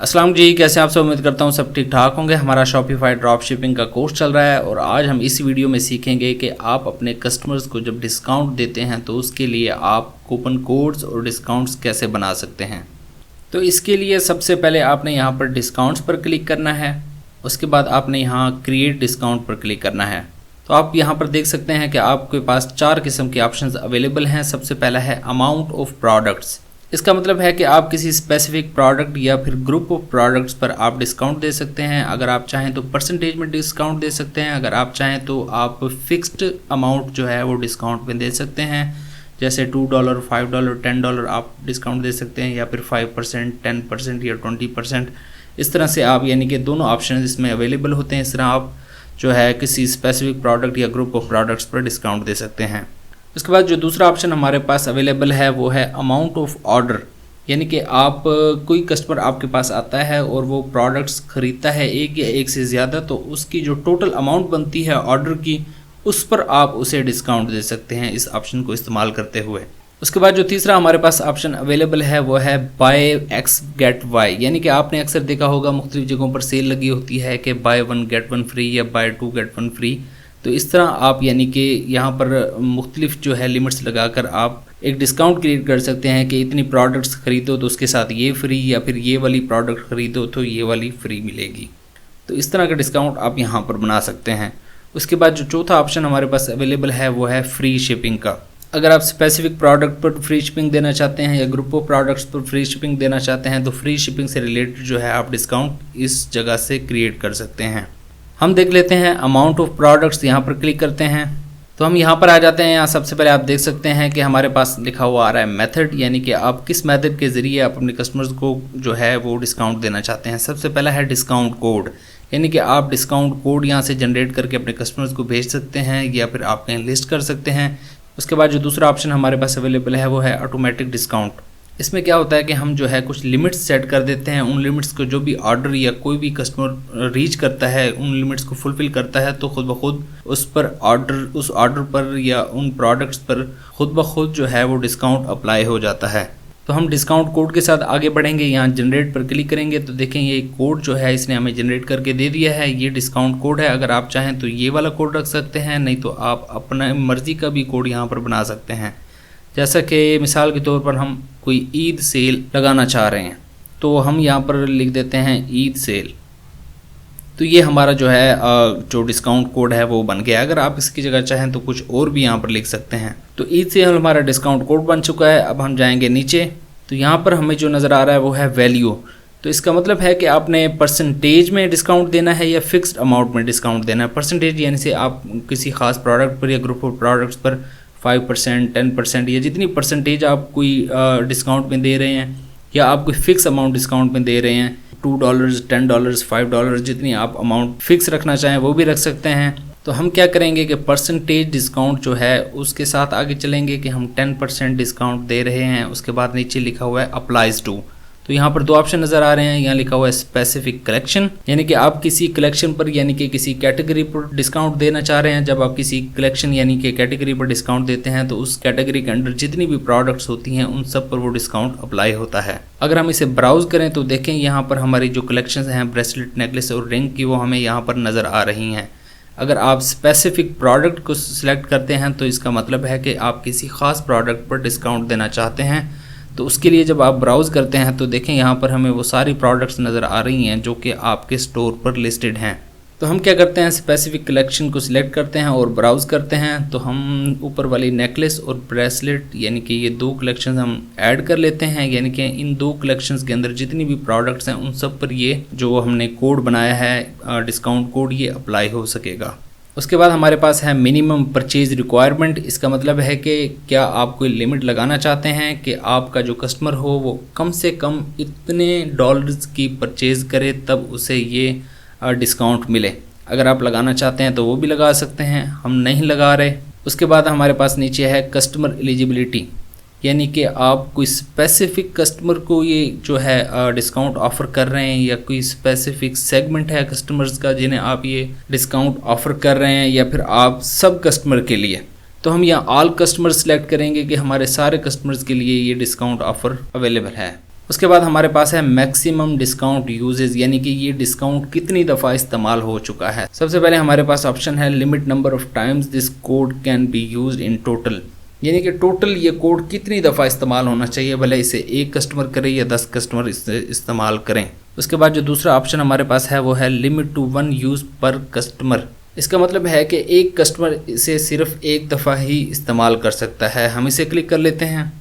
अस्सलाम जी, कैसे आप सब? उम्मीद करता हूँ सब ठीक ठाक होंगे। हमारा शॉपिफाई ड्रॉप शिपिंग का कोर्स चल रहा है और आज हम इस वीडियो में सीखेंगे कि आप अपने कस्टमर्स को जब डिस्काउंट देते हैं तो उसके लिए आप कूपन कोड्स और डिस्काउंट्स कैसे बना सकते हैं। तो इसके लिए सबसे पहले आपने यहाँ पर डिस्काउंट्स पर क्लिक करना है। उसके बाद आपने यहाँ क्रिएट डिस्काउंट पर क्लिक करना है। तो आप यहाँ पर देख सकते हैं कि आपके पास 4 किस्म के ऑप्शंस अवेलेबल हैं। सबसे पहला है अमाउंट ऑफ प्रोडक्ट्स। इसका मतलब है कि आप किसी स्पेसिफिक प्रोडक्ट या फिर ग्रुप ऑफ प्रोडक्ट्स पर आप डिस्काउंट दे सकते हैं। अगर आप चाहें तो परसेंटेज में डिस्काउंट दे सकते हैं। अगर आप चाहें तो आप फिक्स्ड अमाउंट जो है वो डिस्काउंट में दे सकते हैं। जैसे $2, $5, $10 आप डिस्काउंट दे सकते हैं, या फिर 5%, 10% या 20%। इस तरह से आप यानी कि दोनों ऑप्शन इसमें अवेलेबल होते हैं। इस तरह आप जो है किसी स्पेसिफिक प्रोडक्ट या ग्रुप ऑफ प्रोडक्ट्स पर डिस्काउंट दे सकते हैं। उसके बाद जो दूसरा ऑप्शन हमारे पास अवेलेबल है वो है अमाउंट ऑफ ऑर्डर। यानी कि आप कोई कस्टमर आपके पास आता है और वो प्रोडक्ट्स ख़रीदता है एक या एक से ज़्यादा, तो उसकी जो टोटल अमाउंट बनती है ऑर्डर की, उस पर आप उसे डिस्काउंट दे सकते हैं इस ऑप्शन को इस्तेमाल करते हुए। उसके बाद जो तीसरा हमारे पास ऑप्शन अवेलेबल है वो है बाय एक्स गेट वाई। यानी कि आपने अक्सर देखा होगा मुख्तलिफ जगहों पर सेल लगी होती है कि बाय 1 गेट 1 फ्री या बाय 2 गेट 1 फ्री। तो इस तरह आप यानी कि यहाँ पर मुख्तलिफ जो है लिमिट्स लगाकर आप एक डिस्काउंट क्रिएट कर सकते हैं कि इतनी प्रोडक्ट्स खरीदो तो उसके साथ ये फ्री, या फिर ये वाली प्रोडक्ट खरीदो तो ये वाली फ्री मिलेगी। तो इस तरह का डिस्काउंट आप यहाँ पर बना सकते हैं। उसके बाद जो चौथा ऑप्शन हमारे पास अवेलेबल है वो है फ्री शिपिंग का। अगर आप स्पेसिफिक प्रोडक्ट पर फ्री शिपिंग देना चाहते हैं या ग्रुप ऑफ प्रोडक्ट्स पर फ्री शिपिंग देना चाहते हैं तो फ्री शिपिंग से रिलेटेड जो है आप डिस्काउंट इस जगह से क्रिएट कर सकते हैं। हम देख लेते हैं अमाउंट ऑफ प्रोडक्ट्स, यहाँ पर क्लिक करते हैं तो हम यहाँ पर आ जाते हैं। यहाँ सबसे पहले आप देख सकते हैं कि हमारे पास लिखा हुआ आ रहा है मेथड, यानी कि आप किस मेथड के ज़रिए आप अपने कस्टमर्स को जो है वो डिस्काउंट देना चाहते हैं। सबसे पहला है डिस्काउंट कोड, यानी कि आप डिस्काउंट कोड यहाँ से जनरेट करके अपने कस्टमर्स को भेज सकते हैं या फिर आप कहीं लिस्ट कर सकते हैं। उसके बाद जो दूसरा ऑप्शन हमारे पास अवेलेबल है वो है ऑटोमेटिक डिस्काउंट। इसमें क्या होता है कि हम जो है कुछ लिमिट्स सेट कर देते हैं। उन लिमिट्स को जो भी ऑर्डर या कोई भी कस्टमर रीच करता है, उन लिमिट्स को फुलफ़िल करता है, तो खुद ब खुद उस ऑर्डर पर या उन प्रोडक्ट्स पर खुद ब खुद जो है वो डिस्काउंट अप्लाई हो जाता है। तो हम डिस्काउंट कोड के साथ आगे बढ़ेंगे। यहाँ जनरेट पर क्लिक करेंगे तो देखें ये कोड जो है इसने हमें जनरेट करके दे दिया है। ये डिस्काउंट कोड है। अगर आप चाहें तो ये वाला कोड रख सकते हैं, नहीं तो आप अपना मर्ज़ी का भी कोड यहाँ पर बना सकते हैं। जैसा कि मिसाल के तौर पर हम कोई ईद सेल लगाना चाह रहे हैं तो हम यहाँ पर लिख देते हैं ईद सेल। तो ये हमारा जो है जो डिस्काउंट कोड है वो बन गया। अगर आप इसकी जगह चाहें तो कुछ और भी यहाँ पर लिख सकते हैं। तो ईद सेल हमारा डिस्काउंट कोड बन चुका है। अब हम जाएंगे नीचे तो यहाँ पर हमें जो नज़र आ रहा है वो है वैल्यू। तो इसका मतलब है कि आपने परसेंटेज में डिस्काउंट देना है या फिक्स्ड अमाउंट में डिस्काउंट देना है। परसेंटेज यानी से आप किसी ख़ास प्रोडक्ट पर या ग्रुप ऑफ प्रोडक्ट्स पर 5%, 10% या जितनी परसेंटेज आप कोई डिस्काउंट में दे रहे हैं, या आप कोई फ़िक्स अमाउंट डिस्काउंट में दे रहे हैं, $2, $10, $5, जितनी आप अमाउंट फ़िक्स रखना चाहें वो भी रख सकते हैं। तो हम क्या करेंगे कि परसेंटेज डिस्काउंट जो है उसके साथ आगे चलेंगे कि हम 10% डिस्काउंट दे रहे हैं। उसके बाद नीचे लिखा हुआ है अप्लाइज टू। तो यहाँ पर 2 ऑप्शन नज़र आ रहे हैं। यहाँ लिखा हुआ है स्पेसिफिक कलेक्शन, यानी कि आप किसी कलेक्शन पर यानी कि किसी कैटेगरी पर डिस्काउंट देना चाह रहे हैं। जब आप किसी कलेक्शन यानी कि कैटेगरी पर डिस्काउंट देते हैं तो उस कैटेगरी के अंडर जितनी भी प्रोडक्ट्स होती हैं उन सब पर वो डिस्काउंट अप्लाई होता है। अगर हम इसे ब्राउज़ करें तो देखें यहाँ पर हमारी जो कलेक्शन हैं ब्रेसलेट, नेकलेस और रिंग की, वो हमें यहाँ पर नज़र आ रही हैं। अगर आप स्पेसिफिक प्रोडक्ट को सिलेक्ट करते हैं तो इसका मतलब है कि आप किसी ख़ास प्रोडक्ट पर डिस्काउंट देना चाहते हैं। तो उसके लिए जब आप ब्राउज़ करते हैं तो देखें यहाँ पर हमें वो सारी प्रोडक्ट्स नज़र आ रही हैं जो कि आपके स्टोर पर लिस्टेड हैं। तो हम क्या करते हैं, स्पेसिफिक कलेक्शन को सिलेक्ट करते हैं और ब्राउज़ करते हैं। तो हम ऊपर वाली नेकलेस और ब्रेसलेट यानी कि ये 2 कलेक्शन हम ऐड कर लेते हैं। यानी कि इन 2 कलेक्शंस के अंदर जितनी भी प्रोडक्ट्स हैं उन सब पर ये जो हमने कोड बनाया है डिस्काउंट कोड, ये अप्लाई हो सकेगा। उसके बाद हमारे पास है मिनिमम परचेज रिक्वायरमेंट। इसका मतलब है कि क्या आप कोई लिमिट लगाना चाहते हैं कि आपका जो कस्टमर हो वो कम से कम इतने डॉलर्स की परचेज़ करे तब उसे ये डिस्काउंट मिले। अगर आप लगाना चाहते हैं तो वो भी लगा सकते हैं, हम नहीं लगा रहे। उसके बाद हमारे पास नीचे है कस्टमर एलिजिबिलिटी, यानी कि आप कोई स्पेसिफिक कस्टमर को ये जो है डिस्काउंट ऑफ़र कर रहे हैं, या कोई स्पेसिफिक सेगमेंट है कस्टमर्स का जिन्हें आप ये डिस्काउंट ऑफ़र कर रहे हैं, या फिर आप सब कस्टमर के लिए। तो हम यहाँ ऑल कस्टमर सेलेक्ट करेंगे कि हमारे सारे कस्टमर्स के लिए ये डिस्काउंट ऑफ़र अवेलेबल है। उसके बाद हमारे पास है मैक्सिमम डिस्काउंट यूजेज, यानी कि ये डिस्काउंट कितनी दफ़ा इस्तेमाल हो चुका है। सबसे पहले हमारे पास ऑप्शन है limit number of times this code can be used in total, यानी कि टोटल ये कोड कितनी दफ़ा इस्तेमाल होना चाहिए, भले इसे एक कस्टमर करे या 10 कस्टमर इसे इस्तेमाल करें। उसके बाद जो दूसरा ऑप्शन हमारे पास है वो है लिमिट टू 1 यूज़ पर कस्टमर। इसका मतलब है कि एक कस्टमर इसे सिर्फ एक दफ़ा ही इस्तेमाल कर सकता है। हम इसे क्लिक कर लेते हैं।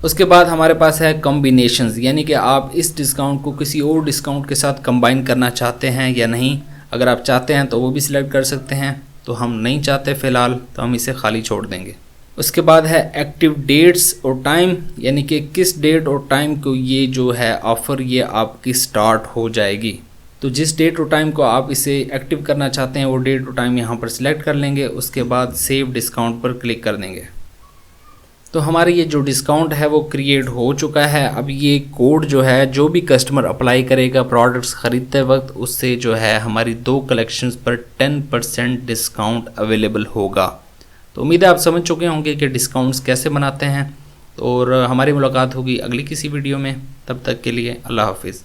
उसके बाद हमारे पास है कॉम्बिनेशंस, यानी कि आप इस डिस्काउंट को किसी और डिस्काउंट के साथ कंबाइन करना चाहते हैं या नहीं। अगर आप चाहते हैं तो वो भी सिलेक्ट कर सकते हैं, तो हम नहीं चाहते फ़िलहाल, तो हम इसे खाली छोड़ देंगे। उसके बाद है एक्टिव डेट्स और टाइम, यानी कि किस डेट और टाइम को ये जो है ऑफ़र ये आपकी स्टार्ट हो जाएगी। तो जिस डेट और टाइम को आप इसे एक्टिव करना चाहते हैं वो डेट और टाइम यहाँ पर सिलेक्ट कर लेंगे। उसके बाद सेव डिस्काउंट पर क्लिक कर देंगे। तो हमारे ये जो डिस्काउंट है वो क्रिएट हो चुका है। अब ये कोड जो है जो भी कस्टमर अप्लाई करेगा प्रोडक्ट्स ख़रीदते वक्त, उससे जो है हमारी 2 कलेक्शंस पर 10% डिस्काउंट अवेलेबल होगा। तो उम्मीद है आप समझ चुके होंगे कि डिस्काउंट्स कैसे बनाते हैं। और हमारी मुलाकात होगी अगली किसी वीडियो में, तब तक के लिए अल्लाह हाफिज़।